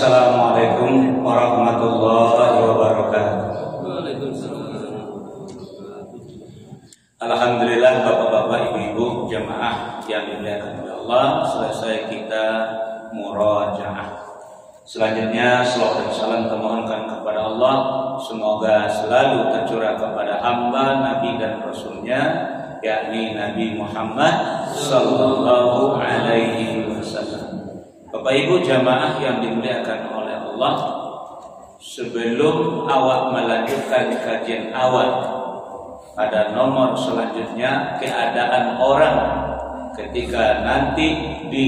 Assalamualaikum warahmatullahi wabarakatuh. Alhamdulillah, bapak-bapak, ibu-ibu, jamaah yang dimuliakan oleh Allah, selesai kita murajaah. Selanjutnya selawat dan salam termohonkan kepada Allah, semoga selalu tercurah kepada hamba, nabi dan rasulnya, yakni Nabi Muhammad sallallahu alaihi wasallam. Bapak ibu jamaah yang dimuliakan oleh Allah, sebelum awak melanjutkan kajian awal pada nomor selanjutnya, keadaan orang ketika nanti di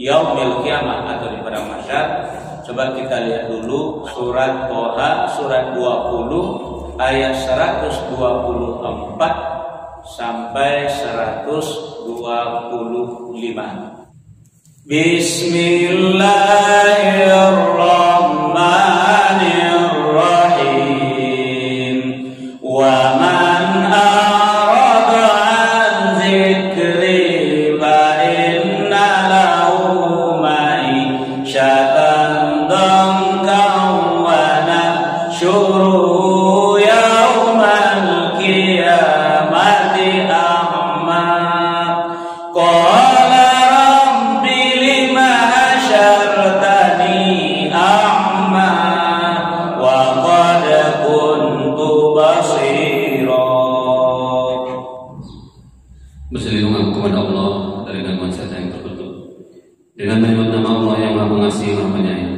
yaumil kiamah atau di padang mahsyar, coba kita lihat dulu surat Toha surat 20 ayat 124 sampai 125. Bismillahirrahmanirrahim. Wa man arada an dzikri fa inna lahu ma'isyatan dhankan wa nahsyuruhu yaumal qiyamati a'ma. Dengan menyebut nama Allah yang Maha Pengasih Maha Penyayang.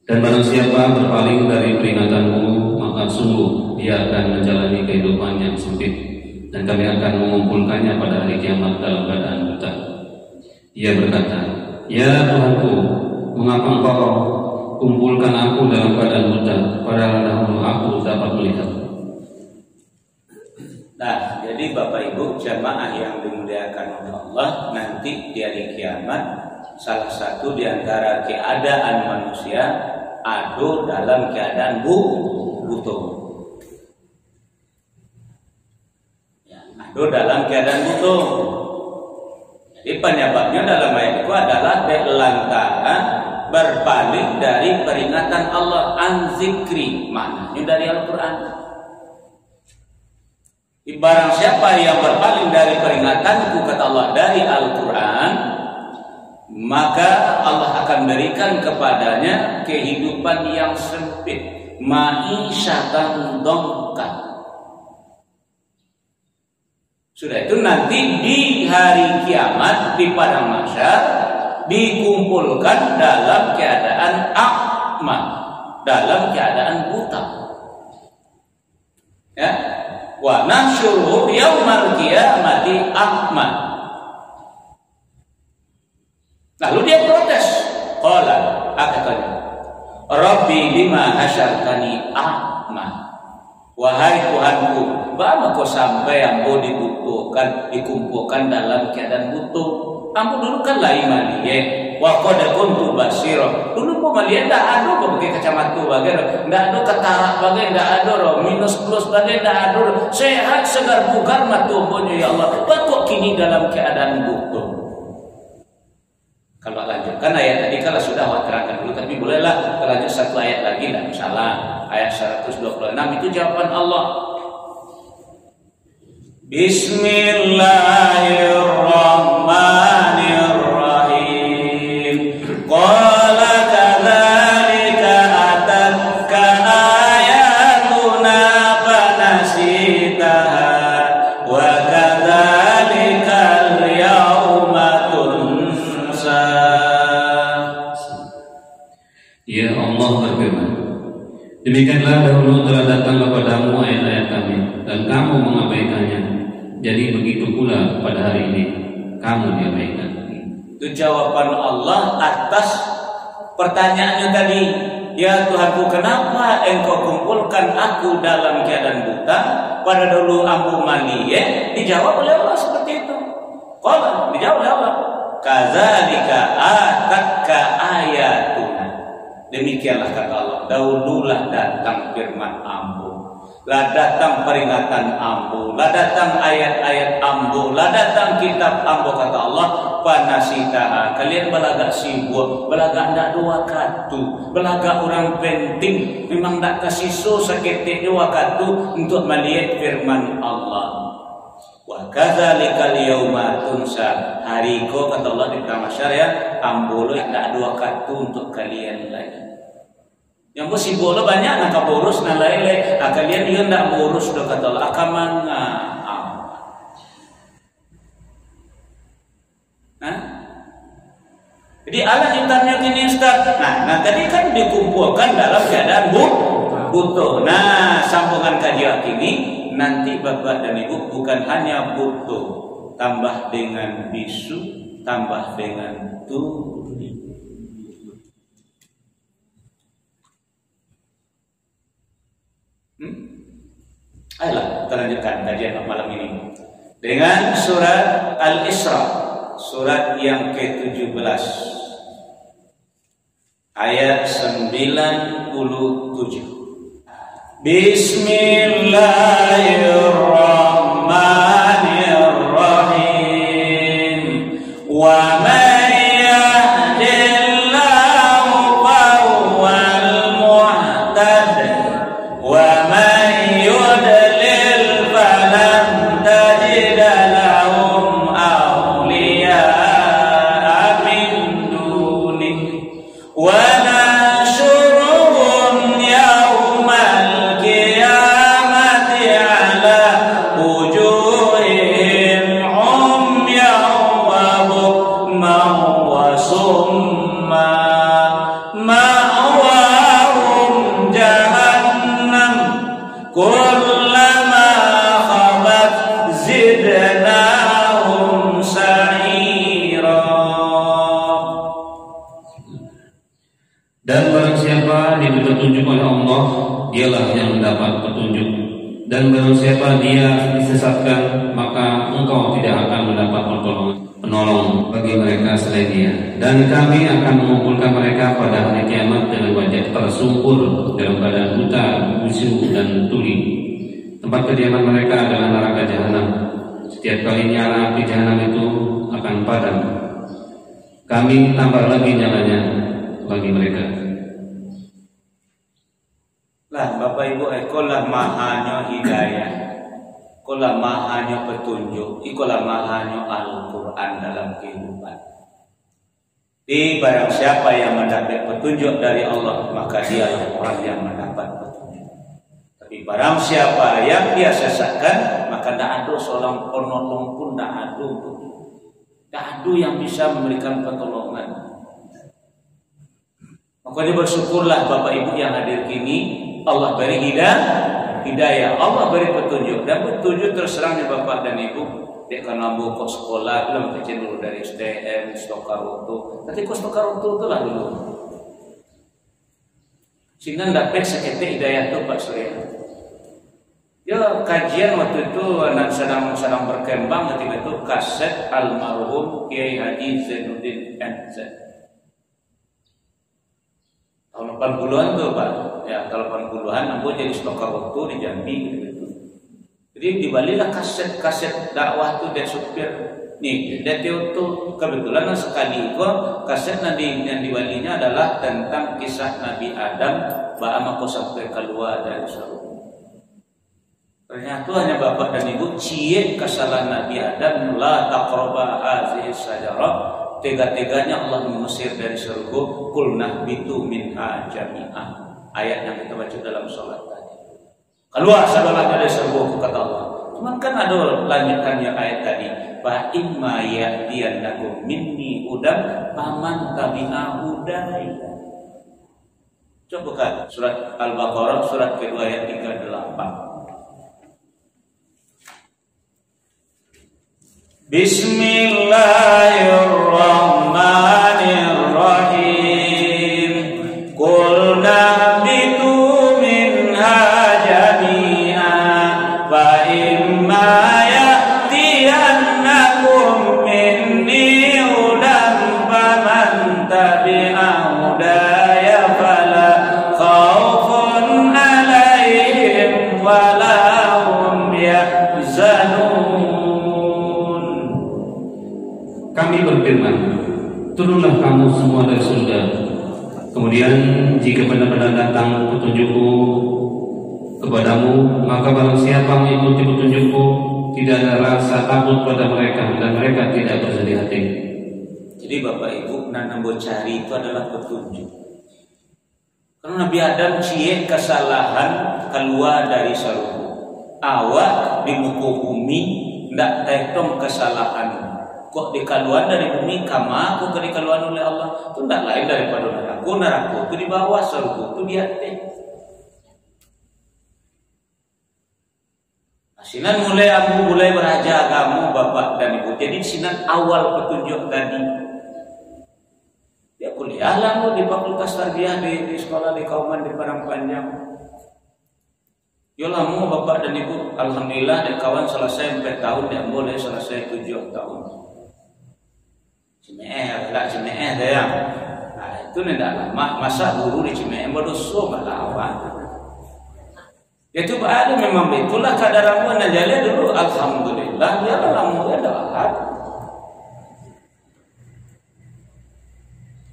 Dan barang siapa berpaling dari peringatanmu, maka sungguh dia akan menjalani kehidupan yang sempit, dan kami akan mengumpulkannya pada hari kiamat dalam keadaan buta. Ia berkata, "Ya Tuhanku, mengapa Engkau kumpulkan aku dalam keadaan buta, padahal dahulu aku dapat melihat?" Nah, jadi Bapak Ibu jamaah yang dimuliakan oleh Allah, nanti di hari kiamat salah satu di antara keadaan manusia adu dalam keadaan butuh. Ya, adu dalam keadaan butuh. Jadi penyebabnya dalam ayat itu adalah lantaran berpaling dari peringatan Allah, an zikri, maknanya dari Al-Quran. Barang siapa yang berpaling dari peringatanku, kata Allah, dari Al-Quran, maka Allah akan berikan kepadanya kehidupan yang sempit, ma'isyatan dongkan. Sudah itu nanti di hari kiamat di padang mahsyar dikumpulkan dalam keadaan a'ma, dalam keadaan buta. Ya, wa nahsyuruhu yaumal qiyamati a'ma. Lalu dia protes. Qala, katanya, Rabbi lima hasyartani a'ma. Wahai Tuhanku, bagaimana kau sampai ambo dikumpulkan dalam keadaan butuh? Ambo dulu kan lain maliye, wa qad kuntu basira. Dulu kau maliye ndak ada pakai kacamata bagai, ndak ada katarak bagai, ndak ada minus plus bagai, ndak ada sehat segar bugar matuhnya ya Allah. Kok kini dalam keadaan butuh? Kalau lanjutkan ayat tadi, kalau sudah terangkan dulu, tapi bolehlah lanjut satu ayat lagi, tidak masalah. Ayat 126 itu jawaban Allah. Bismillahirrahmanirrahim. Qala kadzalika atatka ayatuna fanasitaha wa kadzalikal yauma tunsa. Ya Allah berfirman, demikianlah dahulu telah datang kepadamu ayat-ayat kami, dan kamu mengabaikannya. Jadi begitu pula pada hari ini kamu diabaikan. Itu jawaban Allah atas pertanyaannya tadi. Ya Tuhanku, kenapa engkau kumpulkan aku dalam keadaan buta, pada dulu ambu maliye? Dijawab oleh Allah seperti itu. Qala, dijawab oleh Allah, kadzalika atatka ayatuna. Demikianlah kata Allah, dahululah datang firman ambu, lah datang peringatan ambo, lah datang ayat-ayat ambo, lah datang kitab ambo kata Allah, panasitaha, kalian belaga sibuk, belaga ndak dua katu, belaga orang penting, memang ndak kasih so sakit dua katu untuk melihat firman Allah. Wa kadzalikal yauma tunsa, hari ko kata Allah di Mahsyar ya, ambo ndak dua katu untuk kalian lagi. Yang mesti bolo banyak nak boros na lele, kalian dia ndak boros do kata Allah akamang Jadi Allah intanya gini Ustaz. Nah tadi kan dikumpulkan dalam keadaan butuh. Nah, sambungan kajian ini nanti Bapak dan Ibu bukan hanya butuh, tambah dengan bisu, tambah dengan tuli. Ayolah kita lanjutkan kajian malam ini dengan surat Al-Isra, surat yang ke-17 ayat 97. Bismillahirrahmanirrahim. Wa man yahdillahu fahuwal muhtad wa man yudlil falan tajid lahum awliya min dunihi wa nahsyuruhum yaumal qiyamati ala wujuhihim umyan wa bukman wa summa ma'wahum jahannam kullama khabat zidnahum sa'ira. Dan barang siapa diberi petunjuk oleh Allah, dialah yang mendapat petunjuk. Dan barang siapa dia disesatkan, maka engkau tidak akan mendapat penolong bagi mereka selain dia. Dan kami akan mengumpulkan mereka pada hari kiamat dengan wajah tersungkur dalam keadaan buta, bisu dan tuli. Tempat kediaman mereka adalah neraka jahanam. Setiap kali nyala api jahanam itu akan padam, kami tambah lagi nyalanya bagi mereka. Lah Bapak Ibu, ikolah mahanya hidayah, ikolah mahanya petunjuk, ikolah mahanya Al-Quran dalam kehidupan. Di barang siapa yang mendapat petunjuk dari Allah, maka dia orang yang mendapat petunjuk. Tapi barang siapa yang dia sesatkan, maka tidak ada seorang penolong pun, tidak ada yang bisa memberikan pertolongan. Makanya bersyukurlah Bapak Ibu yang hadir kini, Allah beri hidayah, Allah beri petunjuk, dan petunjuk terserangnya Bapak dan Ibu. Dia kan lambu kos sekolah, belum kecil dulu dari STM, Stokaroto. Nanti kos Stokaroto itu lah dulu. Sehingga dapat sakit hidayah itu Pak Surya. Ya kajian waktu itu sedang berkembang ketika itu kaset almarhum Kiai Haji Zainuddin NZ. Tahun 80-an tuh Pak. Ya, tahun 80-an aku jadi stokar waktu di Jambi gitu. Jadi dibalilah kaset dakwah tuh dia supir. Nih, dia tuh kebetulan sekali kok kaset yang dibalinya adalah tentang kisah Nabi Adam bagaimana sampai keluar dari surga. Ternyata hanya Bapak dan Ibu cie kesalahan Nabi Adam, la taqraba hazihi syajarah. Tega-teganya Allah mengusir dari surga, qulna bitu minha jami'ah. Ayat yang kita baca dalam sholat tadi. Keluar saudara dari surga kata Allah. Cuman kan ada lanjutannya ayat tadi. Fa imma ya'tiyannakum minni hudan faman tabi'a hudaya. Coba buka surat Al-Baqarah surat kedua ayat 38. Bismillahirrahmanirrahim. Qul nahbitu minha jami'an fa imma ya'tiyannakum minni hudan faman tabi'a hudaya fala khawfun 'alaihim wala turunlah kamu semua dari surga. Kemudian jika benar-benar datang petunjukku kepadamu, maka barang siapa mengikuti petunjukku, tidak ada rasa takut pada mereka dan mereka tidak bersedih hati. Jadi Bapak Ibu, nanam cari itu adalah petunjuk. Karena Nabi Adam cie kesalahan keluar dari surga. Awak di muka bumi ndak tetong kesalahan. Kok dikeluar dari bumi kama aku dikeluar oleh Allah. Itu ndak lain daripada neraka. Neraka itu di bawah, surga itu di atas. Sinan mulai beraja kamu Bapak dan Ibu. Jadi sinan awal petunjuk tadi. Ya kuliah lah di Fakultas Tarbiyah di sekolah di Kauman di Padang Panjang. Yo lamu Bapak dan Ibu, alhamdulillah dan kawan selesai 4 tahun dan boleh selesai 7 tahun. Cimeer ya. Nah itu tidak lama masa guru di Cimeer berdosa melawan. Itu ada memang itulah kadaramu najale dulu alhamdulillah ya lamu ya dapat.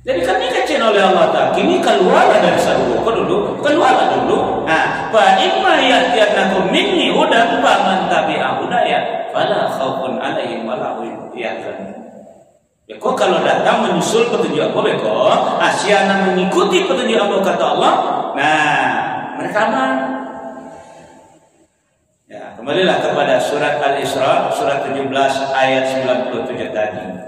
Jadi kami kecil oleh Allah Ta'ala. Kini keluarlah dari surga dulu, keluarlah dulu. Nah, fa imma ya'tiyannakum minni hudan faman tabi'a hudaya fala khaufun 'alaihim wa la hum yahzanun. Ya kok kalau datang menyusul petunjuk Allah kok, asyana mengikuti petunjuk Allah kata Allah. Nah, mereka aman. Ya, kembalilah kepada surat Al-Isra, surat 17 ayat 97 tadi.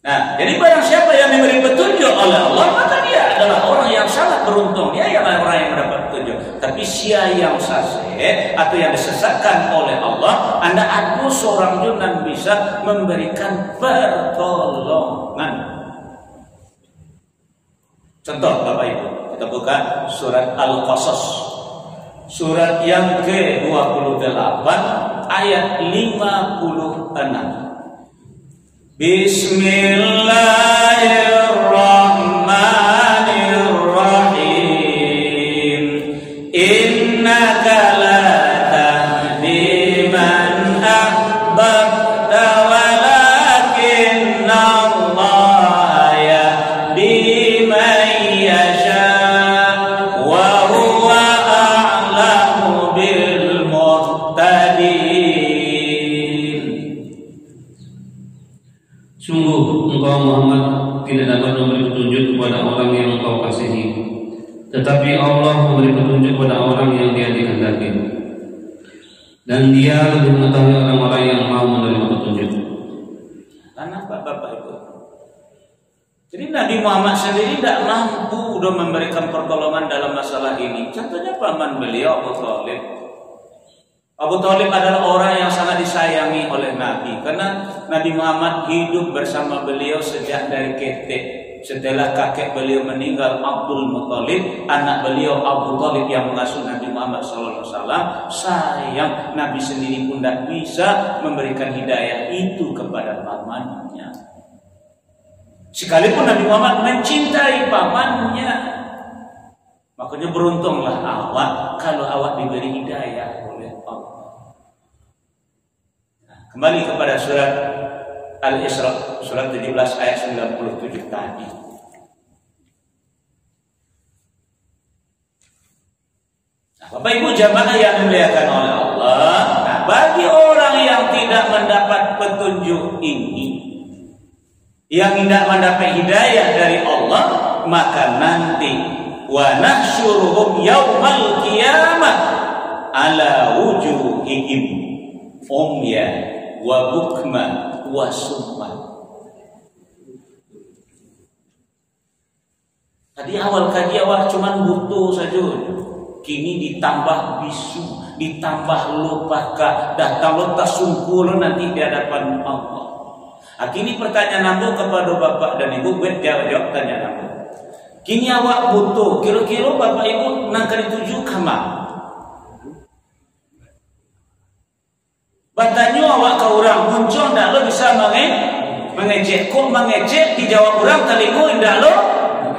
Nah, jadi barang siapa yang diberi petunjuk oleh Allah, maka dia adalah orang yang sangat beruntung. Dia adalah orang yang mendapat petunjuk. Tapi sia yang saseh atau yang disesatkan oleh Allah, anda ada seorang yang bisa memberikan pertolongan. Contoh Bapak Ibu, kita buka surat Al-Qasas, surat yang ke-28 ayat 56. Bismillahirrahmanirrahim. Innaka la tahdi man ahbabta walakinna Allah yahdi man yasha wa huwa a'lamu bil muhtadin. Sungguh engkau Muhammad tidak dapat memberi petunjuk kepada orang yang engkau kasihi, tetapi Allah memberi petunjuk kepada orang yang Dia kehendaki, dan Dia lebih mengetahui orang-orang yang mau menerima petunjuk. Kenapa Bapak Ibu? Jadi Nabi Muhammad sendiri tidak mampu udah memberikan pertolongan dalam masalah ini. Contohnya paman beliau Abu Thalib. Abu Thalib adalah orang yang sangat disayangi oleh Nabi karena Nabi Muhammad hidup bersama beliau sejak dari ketek. Setelah kakek beliau meninggal Abdul Muthalib, anak beliau Abu Thalib yang mengasuh Nabi Muhammad SAW, sayang Nabi sendiri pun tidak bisa memberikan hidayah itu kepada pamannya. Sekalipun Nabi Muhammad mencintai pamannya, makanya beruntunglah awak kalau awak diberi hidayah oleh Allah. Nah, kembali kepada surat Al-Isra, surat 17 ayat 97 tadi. Nah, Bapak Ibu jamaah yang dimuliakan oleh Allah, nah, bagi orang yang tidak mendapat petunjuk ini, yang tidak mendapat hidayah dari Allah, maka nanti wa nahsyuruhum yaumal qiyamah ala wujuhihim umya wa bukma wa summa. Tadi awal kaji awal cuman butuh saja. Kini ditambah bisu, ditambah lupaka, datang letak sungkul nanti di hadapan Allah. Nah, kini pertanyaan aku kepada Bapak dan Ibu, jawab tanya aku. Kini awak butuh, kira-kira Bapak Ibu nak dituju kama. Batanya awak ke orang muncul ndak lo bisa mengejek, kok mengejek dijawab orang telingo ndak lo.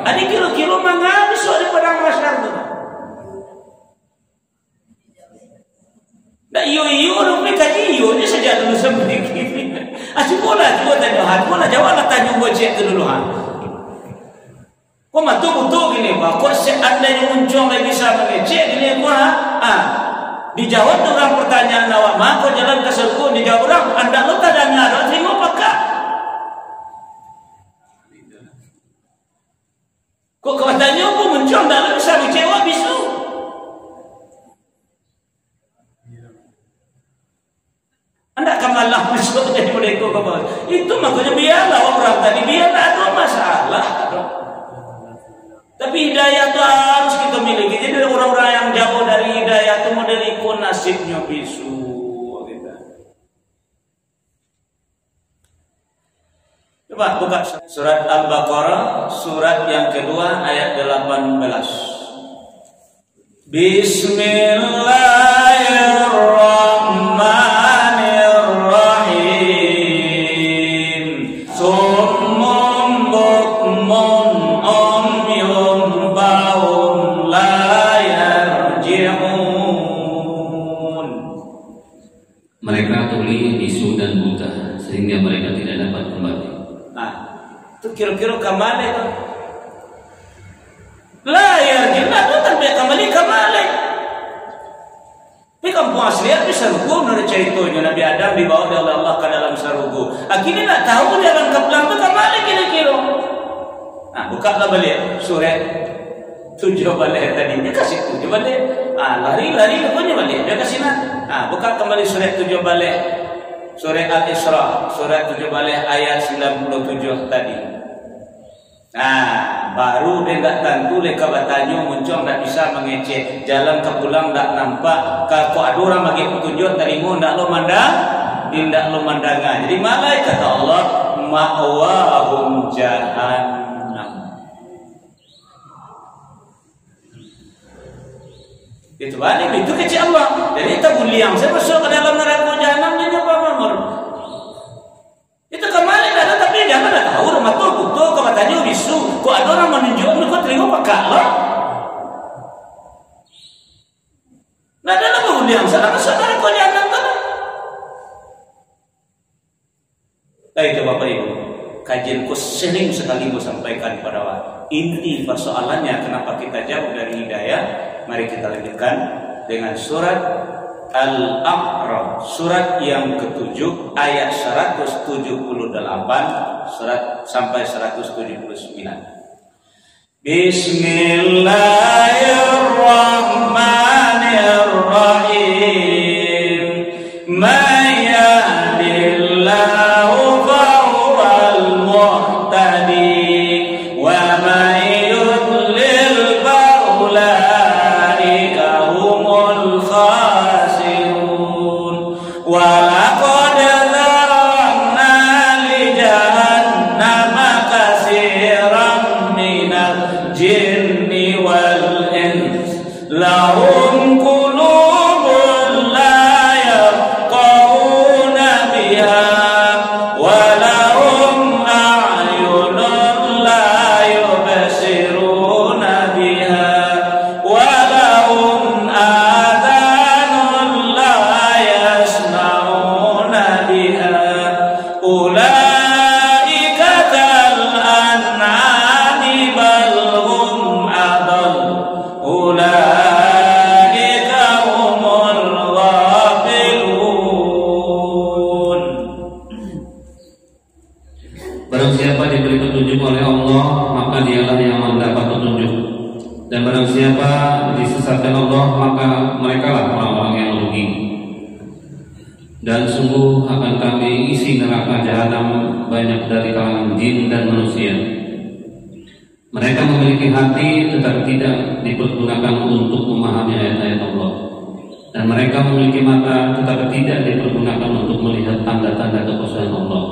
Adi kira-kira mangabis di padang masyar tu. Ndak iyo orang mereka iyo ni sejak dulu seperti ini. Asyik bola tu tanya hat, bola jawab lah tanya buat cek tu dulu ha. Kau betul gini pak, kau seandainya muncul lagi bisa mengecek gini kau ha. Dijawab orang pertanyaan awak, mak kau jalan ke surga, dijawab orang, anda lo tak dengar, lo terima pakak. Kau katanya pun muncul, anda lo bisa kecewa bisu. Anda akan malah masuk dari mereka ke bawah. Itu makanya biarlah orang tadi, biarlah ada masalah. Tapi hidayah itu harus kita miliki. Jadi orang-orang yang jauh dari hidayah itu model ikut nasibnya bisu. Coba buka surat Al-Baqarah, surat yang kedua ayat 18. Bismillahirrahmanirrahim. Mereka tuli, bisu dan buta sehingga mereka tidak dapat kembali. Nah, itu kira-kira kemana itu? Lah ya, kita tuh tanpa kembali. Tapi kampung asli itu sarugu menurut ceritanya Nabi Adam dibawa oleh Allah ke dalam sarugu. Akhirnya nak tahu jalan ke pulang itu kemana kira-kira? Nah, bukalah balik surat 7 balik tadi dia kasih 7 balik. Lari pokoknya balik dia kasih buka kembali surat 7 balik, surat Al-Isra, surat 7 balik ayat 97 tadi. Baru dia tak tentu leka batanya muncul tak bisa mengecek jalan ke pulang tak nampak. Kalau ada orang bagi petunjuk terima tak lo mandang, tidak lo mandangan. Jadi malaikat kata Allah ma'wahum jahannam. Itu balik itu kecil Allah. Jadi kita buliang saya masuk ke dalam neraka jahanam dia apa nomor. Itu kembali ada tapi jangan ada tahu rumah tu butuh katanya bisu. Kok ada orang menunjuk kau terima pakak lah. Nah dalam buliang sana masuk neraka jahanam kan. Itu Bapak Ibu, kajianku sering sekali gue sampaikan pada waktu. Inti persoalannya kenapa kita jauh dari hidayah. Mari kita lanjutkan dengan surat Al-A'raf, surat yang ke-7 ayat 178 surat sampai 179. Bismillahirrahmanirrahim. May yahdihillahu fahuwal muhtadi wa may yudlil faulaika humul khasirun. Walaqad zara'na li jahannama katsiran minal jinni wal ins lahum qulubun la yafqahuna biha wa lahum a'yunun la yubsiruna biha wa lahum adhanun la yasma'una biha ulaika kal an'ami bal hum adall ulaika humul ghafilun. Barang siapa diberi petunjuk oleh Allah, maka dialah yang mendapat petunjuk. Dan barang siapa disesatkan Allah, maka merekalah orang-orang yang rugi. Dan sungguh akan kami isi neraka jahanam banyak dari kalangan jin dan manusia. Mereka memiliki hati tetapi tidak dipergunakan untuk memahami ayat-ayat Allah. Dan mereka memiliki mata tetapi tidak dipergunakan untuk melihat tanda-tanda kekuasaan Allah.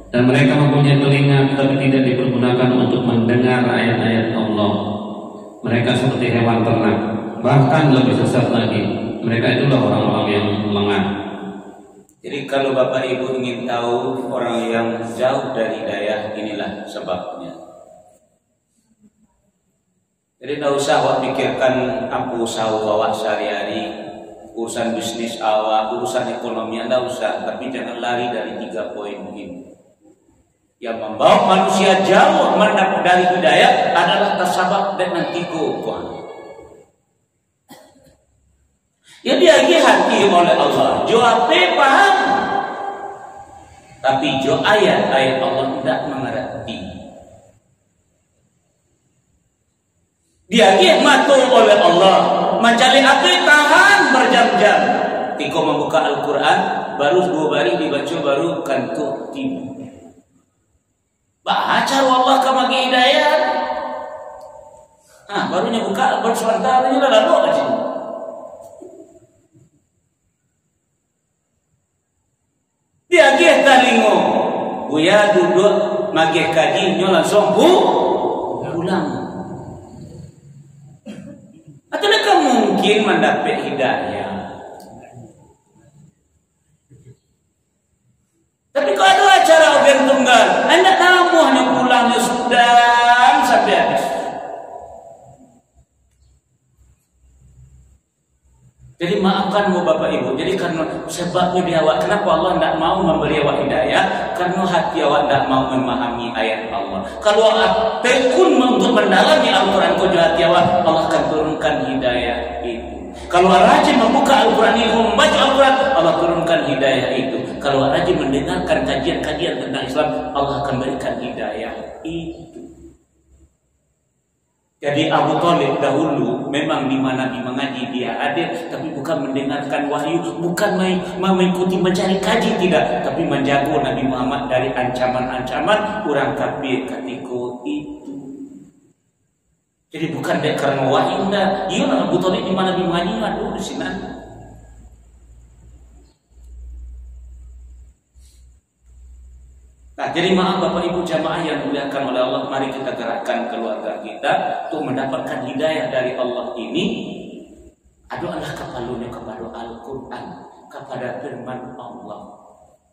Dan mereka mempunyai telinga tetapi tidak dipergunakan untuk mendengar ayat-ayat Allah. Mereka seperti hewan ternak, bahkan lebih sesat lagi. Mereka itulah orang-orang yang lengah. Jadi kalau Bapak Ibu ingin tahu orang yang jauh dari hidayah, inilah sebabnya. Jadi tidak usah awak pikirkan apa usaha awak sehari-hari. urusan bisnis awak, urusan ekonomi Anda usah, tapi jangan lari dari 3 poin ini. Yang membawa manusia jauh dari hidayah adalah tasabak dengan 3 poin. Ya dia hati oleh Allah, jo ape paham, tapi jo ayat-ayat Allah tidak mengerti. Dia matul oleh Allah, mencari ape tahan berjam-jam. Tiko membuka Al-Quran, baru 2 hari dibaca baru kantuk tiba. Baca Allah kamagi hidayah. Barunya buka, baru sebentarnya lalu aja. Dia talingo, buya duduk mage kaji langsung pulang. Atau mereka mungkin mendapat hidayah. Tapi kalau ada acara organ tunggal, anak tamuhnya pulangnya sudah sampai habis. Jadi maafkan mu Bapak Ibu. Jadi karena sebabnya di awak, kenapa Allah tidak mau memberi awak hidayah? Karena hati awak tidak mau memahami ayat Allah. Kalau awak tekun untuk mendalami Al-Quran ke hati awak, Allah akan turunkan hidayah itu. Kalau rajin membuka Al-Quran itu, membaca Al-Quran, Allah turunkan hidayah itu. Kalau rajin mendengarkan kajian-kajian tentang Islam, Allah akan berikan hidayah itu. Jadi Abu Thalib dahulu memang di mana Nabi mengaji dia hadir, tapi bukan mendengarkan wahyu, bukan mengikuti mencari kaji, tidak, tapi menjaga Nabi Muhammad dari ancaman-ancaman orang kafir ketika itu. Jadi bukan karena wahyu dah. Iya Abu Thalib di mana Nabi mengaji dulu di sini. Nah, jadi maaf Bapak Ibu jamaah yang dimuliakan oleh Allah, mari kita gerakkan keluarga kita untuk mendapatkan hidayah dari Allah ini. Adalah kepalunya kepada Al-Quran, kepada firman Allah.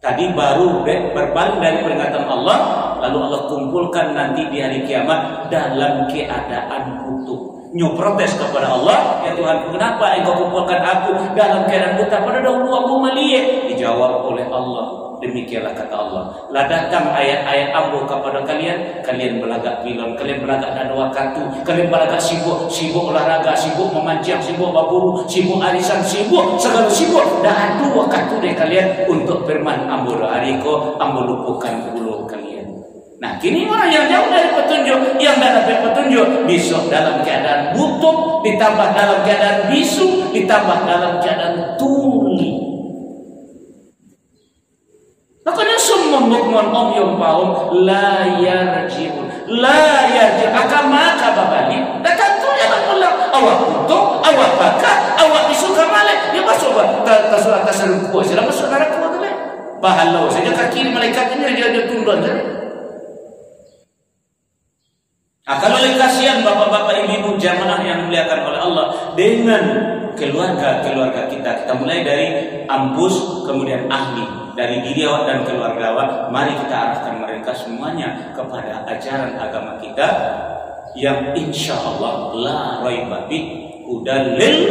Tadi baru berbalik dari peringatan Allah, lalu Allah kumpulkan nanti di hari kiamat dalam keadaan utuh. Protes kepada Allah, ya Tuhan, kenapa engkau kumpulkan aku dalam keadaan buta? Pada dahulu aku melihat. Dijawab oleh Allah, demikianlah kata Allah. Lah datang ayat-ayat ambo kepada kalian, kalian belagak pilon, kalian belagak dan wakatu, kalian belagak sibuk olahraga, sibuk memancing, sibuk berburu, sibuk arisan, sibuk segala sibuk. Dah ada waktu deh kalian untuk firman ambo hariko, ambo lupukan dulu kalian. Nah, kini orang yang jauh dari petunjuk, yang tidak dapat petunjuk, besok dalam keadaan butuh, ditambah dalam keadaan bisu, ditambah dalam keadaan tuli. Makanya semua mukmin om yang paham la yarjiun, akan maka babali. Datang tu jangan pulang. Awak butuh, awak pakai, awak disuka malek. Dia masuk tak tasarrufu, sudah masuk neraka tu le. Bahalau saja kaki malaikat ini dia tunduk saja. Kalau kasihan bapak-bapak ibu-ibu jamaah yang dimuliakan oleh Allah dengan keluarga kita mulai dari ampus kemudian ahli, dari diri awak dan keluarga awak, mari kita arahkan mereka semuanya kepada ajaran agama kita yang insya Allah la raiba fi hudal lil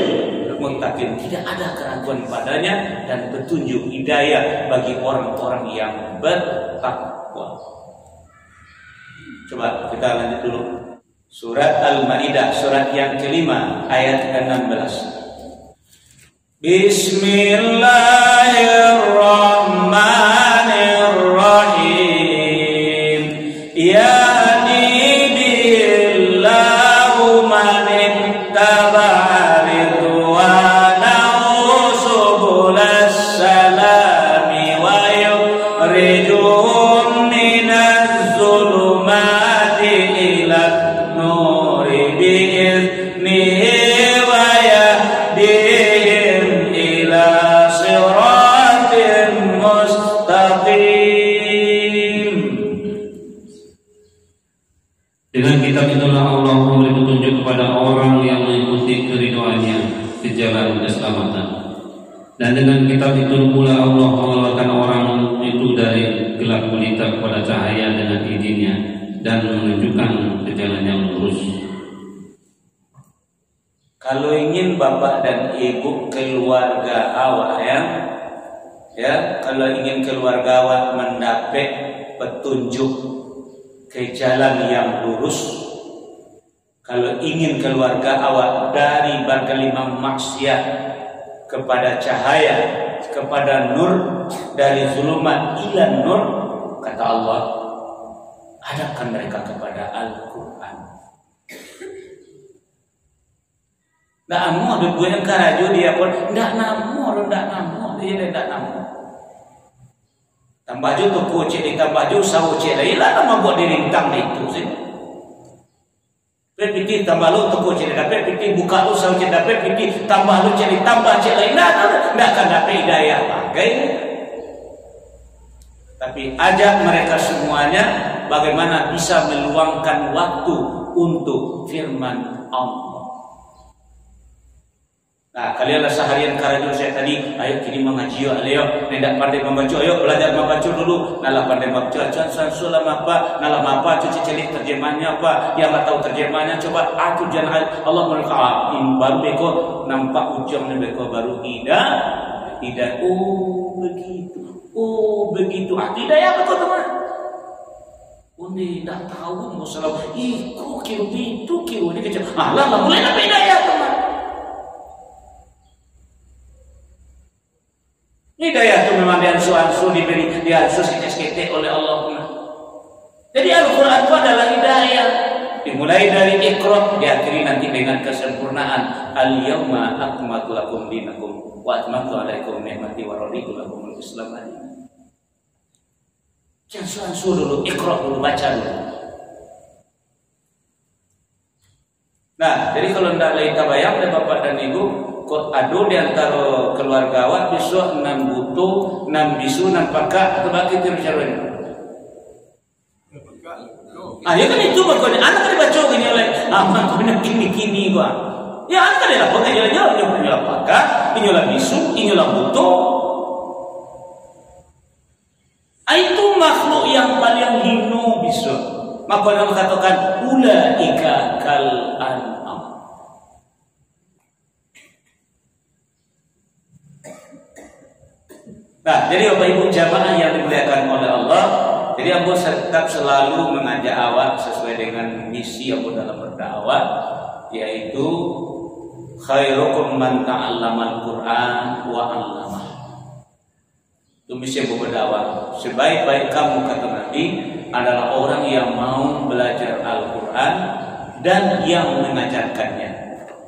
muttaqin, tidak ada keraguan padanya dan petunjuk hidayah bagi orang-orang yang bertakwa. Coba kita lanjut dulu. Surat Al-Maidah, surat yang kelima, ayat 16. Bismillahirrahmanirrahim. Yahdi billahu man ittaba'a ridwanahu subulas salami wa yukhrijuhum minaz zulumati ilan nuri bi'iznihi wa yahdihim ila siratin mustaqim. Dengan kitab itulah Allah memberi petunjuk kepada orang yang mengikuti keridhoannya di jalan keselamatan. Dan dengan kitab itu pula Allah mengeluarkan orang itu dari gelap gulita kepada cahaya dengan izinnya dan menunjukkan ke jalan yang lurus. Kalau ingin bapak dan ibu keluarga awak ya, kalau ingin keluarga awak mendapat petunjuk ke jalan yang lurus, kalau ingin keluarga awak dari berkelimang maksiat kepada cahaya, kepada nur, dari zulumat ila nur, kata Allah, hadapkan mereka kepada Al-Quran. Nggak amu ada dua yang karaju dia pun nggak namu dia tidak namu. Tambah ju tu kucing ditambah ju sawu cek lain lah nama buat dirintang itu sih. Pikir tambah lu tu kucing dapat pikir buka lu sawu cek dapat pikir tambah lu cek ditambah cek lain lah nggak akan dapat hidayah pakai. Tapi ajak mereka semuanya bagaimana bisa meluangkan waktu untuk firman Allah. Nah, kalianlah seharian karajul saya tadi, ayo kini mengaji ayo, tidak pandai membaca, ayo belajar membaca dulu. Nalah pandai membaca, sulam apa, nalah apa, cuci celik terjemahnya apa, yang nggak tahu terjemahnya coba aku jangan Allah mereka baru beko nampak ujungnya beko baru ida, oh begitu, tidak ya betul teman. Ini tidak tahu masalah, kok kira ini kecil, lah mulai apa hidayah teman. Hidayah itu memang diansu-ansu diberi diansu sikit-sikit oleh Allah. Jadi Al-Quran itu adalah hidayah. Dimulai dari Iqra, diakhiri nanti dengan kesempurnaan. Al-yawma akmaltu lakum dinakum wa atmamtu alaikum ni'mati wa raditu lakumul Islam madina. Ansu-ansu dulu, Iqra dulu, baca dulu. Nah, jadi kalau tidak lagi tabayang dari bapak dan ibu, kok adu di antara keluarga awak besok 6 butuh, 6 bisu, 6 pakak atau bagi itu caranya. Ya kan itu makanya anak kan dibaca gini oleh aman kau kini gua. Ya anak kan dia pakai jalan-jalan yang punya pakak, inilah bisu, inilah butuh. Itu makhluk yang paling hina bisu. Maka Allah katakan ulaika kal an'am. Nah, jadi Bapak Ibu jamaah yang dimuliakan oleh Allah, jadi aku tetap selalu mengajak awak sesuai dengan misi aku dalam berdakwah, yaitu khairukum man ta'allamal Qur'an wa 'allamah. Itu misi aku berdakwah. Sebaik-baik kamu kata Nabi adalah orang yang mau belajar Al-Quran dan yang mengajarkannya.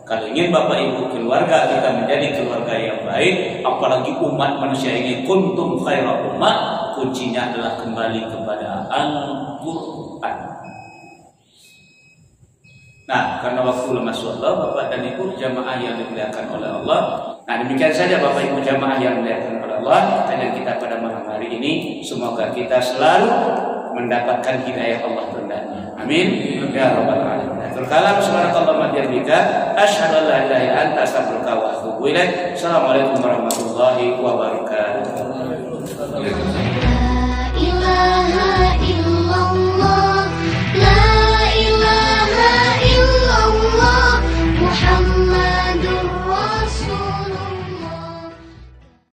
Kalau ingin Bapak Ibu keluarga kita menjadi keluarga yang baik, apalagi umat manusia ini kuntum khaira ummah, kuncinya adalah kembali kepada Al-Quran. Nah, karena waktu lemas Allah, Bapak dan Ibu jamaah yang dimuliakan oleh Allah. Nah, demikian saja Bapak Ibu jamaah yang dimuliakan oleh Allah. Kajian kita pada malam hari ini, semoga kita selalu mendapatkan hidayah Allah kehendaknya. Amin ya rabbal alamin. Terkalam subhanakallahumma wa bihamdika asyhadu an la ilaha illa anta astaghfiruka wa atubu ilaik. Assalamualaikum warahmatullahi wabarakatuh.